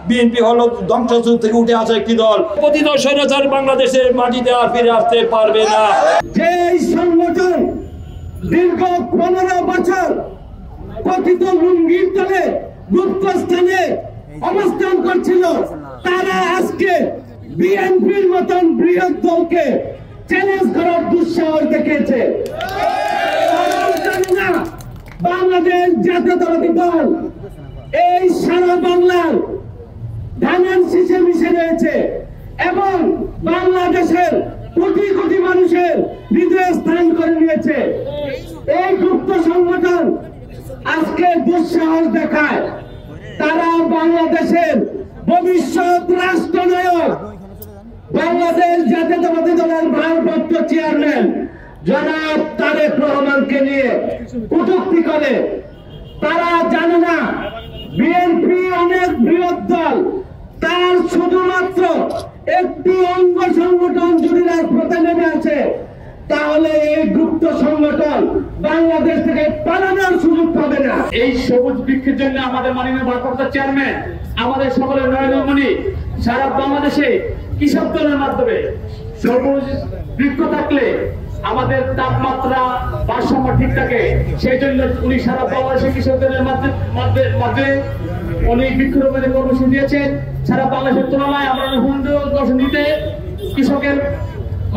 BNP হলো ধ্বংসযুগ থেকে উঠে আসা একটি দল। পতিত স্বৈরাচার বাংলাদেশের মাটিতে আর ফিরে আসতে পারবে না। যে সংগঠন দীর্ঘ 15 বছর কথিত লুঙ্গির তলে গুপ্ত স্থানে অবস্থান করছিল, তারা আজকে বিএনপির মতন বৃহৎ দলকে চ্যালেঞ্জ করার দুঃসাহস দেখিয়েছে। বাংলাদেশ জাতীয়তাবাদী দল এই সারা বাংলার ধানের শীষে মিশে রয়েছে এবং বাংলাদেশের কোটি কোটি মানুষের হৃদয়ে স্থান করে নিয়েছে। এই গুপ্ত সংগঠন আজকে দুঃসাহস দেখায়। তারা বাংলাদেশের ভবিষ্যৎ রাষ্ট্রনায়ক বাংলাদেশ জাতীয়তাবাদী দলের ভারপ্রাপ্ত চেয়ারম্যান জনাব তারেক রহমানকে নিয়ে কটূক্তি করে। তারা জানে না বিএনপি অনেক বৃহৎ দল, তার শুধুমাত্র একটি অঙ্গ সংগঠন যদি রাজপথে নেমে আসে তাহলে এই গুপ্ত সংগঠন বাংলাদেশ থেকে পালানোর সুযোগ পাবে না। এই সবুজ বৃক্ষের জন্য আমাদের মাননীয় ভারপ্রাপ্ত চেয়ারম্যান আমাদের সকলের নয়নমণি সারা বাংলাদেশে কৃষক দলের মাধ্যমে সবুজ বৃক্ষ থাকলে আমাদের তাপমাত্রা ভারসাম্য ঠিক থাকে, সেই জন্য উনি সারা বাংলাদেশে কৃষক দলের মাধ্যমে উনি বৃক্ষরোপণের কর্মসূচি দিয়েছেন। সারা বাংলাদেশের তুলনায় আমরা নিতে কৃষকের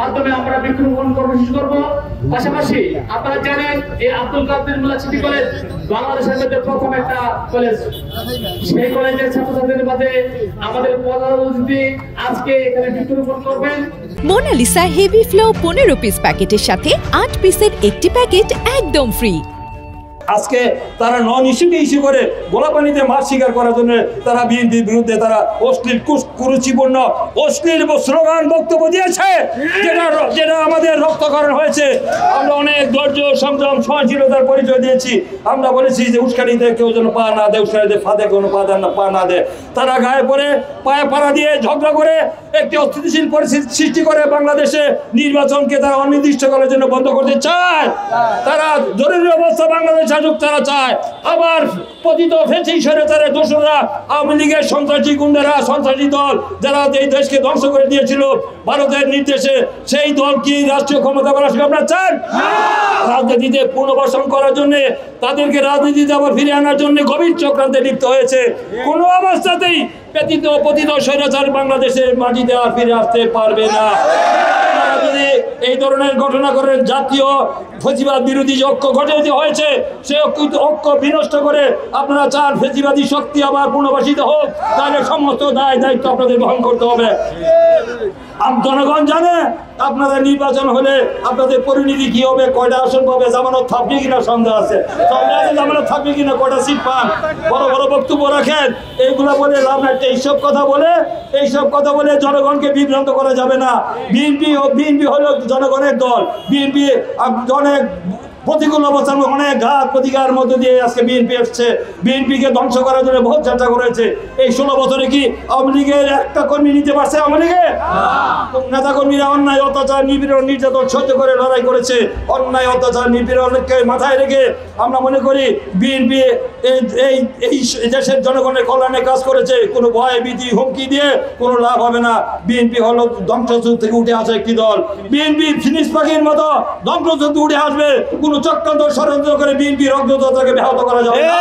মাধ্যমে আমরা বৃক্ষরোপণ কর্মসূচি করব। পাশাপাশি আপনারা জানেন এই আব্দুল কাদের মোল্লা সিটি কলেজ বাংলাদেশের মধ্যে প্রথম একটা কলেজ, সেই কলেজের ছাত্রছাত্রীদের মধ্যে আমাদের প্রধান অতিথি আজকে এখানে বৃক্ষরোপণ করবেন। মোনালিসা হেভি ফ্লো 15 পিস প্যাকেটের সাথে 8 পিসের একটি প্যাকেট একদম ফ্রি। আজকে তারা নন ইস্যুকে ইস্যু করে গোলাপানিতে মাছ শিকার করার জন্য তারা বিএনপির বিরুদ্ধে তারা অশ্লীল কুরুচিপূর্ণ অশ্লীল স্লোগান বক্তব্য দিয়েছে, যেটা আমাদের রক্তকরণ হয়েছে। আমরা অনেক ধৈর্য সংযম সহনশীলতার পরিচয় দিয়েছি। আমরা বলেছি যে উস্কানিতে কেউ যেন পা না দেয়, উস্কানিতে ফাঁদে কোনো পা না দেয়। তারা গায়ে পড়ে পায়ে পাড়া দিয়ে ঝগড়া করে একটি অস্থিতিশীল পরিস্থিতি সৃষ্টি করে বাংলাদেশে নির্বাচনকে তারা অনির্দিষ্টকালের জন্য বন্ধ করতে চায়। তারা জরুরি অবস্থা বাংলাদেশ তারা চায়। আবার পতিত স্বৈরাচারের দোসররা আওয়ামী লীগের সন্ত্রাসী গুন্ডারা, সন্ত্রাসী দল যারা এই দেশকে ধ্বংস করে দিয়েছিল ভারতের নির্দেশে, সেই দল কি রাষ্ট্রীয় ক্ষমতা করার আপনারা চান? রাজনীতিতে পুনর্বাসন করার জন্য, তাদেরকে রাজনীতিতে আবার ফিরে আনার জন্য গভীর চক্রান্তে লিপ্ত হয়েছে। কোনো অবস্থাতেই পতিত স্বৈরাচার বাংলাদেশের মাটিতে আর ফিরে আসতে পারবে না। যদি এই ধরনের ঘটনা করেন, জাতীয় ফ্যাসিবাদ বিরোধী যে ঐক্য গঠিত হয়েছে সে ঐক্য বিনষ্ট করে আপনারা চান ফ্যাসিবাদী শক্তি আবার পুনর্বাসিত হোক, তাহলে সমস্ত দায়িত্ব আপনাদের বহন করতে হবে। জনগণ জানে আপনাদের নির্বাচন হলে আপনাদের পরিণতি কি হবে, কয়টা আসন পাবে, জামানত থাকবে কিনা সন্দেহ আছে। জামানত থাকবে কিনা, কয়টা সিট পান, বড় বড় বক্তব্য রাখেন, এইগুলো বলে লাভ না। এইসব কথা বলে জনগণকে বিভ্রান্ত করা যাবে না। বিএনপি হলো জনগণের দল। বিএনপি অনেক প্রতিকূল অবস্থান, অনেক ঘাত প্রতিকার মধ্য দিয়ে আজকে বিএনপি এসছে। বিএনপিকে ধ্বংস করার জন্য বহু চেষ্টা করেছে। এই 16 বছরে কি আওয়ামী লীগের একটা কর্মী নিতে পারছে? আওয়ামী লীগের নেতা কর্মীরা অন্যায় অত্যাচার নিপীড়ন নির্যাতন সহ্য করে লড়াই করেছে। অন্যায় অত্যাচার নিপীড়নকে মাথায় রেখে আমরা মনে করি বিএনপি এই দেশের জনগণের কল্যাণে কাজ করেছে। কোনো ভয় ভীতি হুমকি দিয়ে কোনো লাভ হবে না। বিএনপি হলো ধ্বংসযুগ থেকে উঠে আসা একটি দল। বিএনপি ফিনিশ পাখির মতো ধ্বংসযুগ উঠে আসবে। কোনো চক্রান্ত ষড়যন্ত্র করে বিএনপির অগ্রযাত্রাকে ব্যাহত করা যাবে না।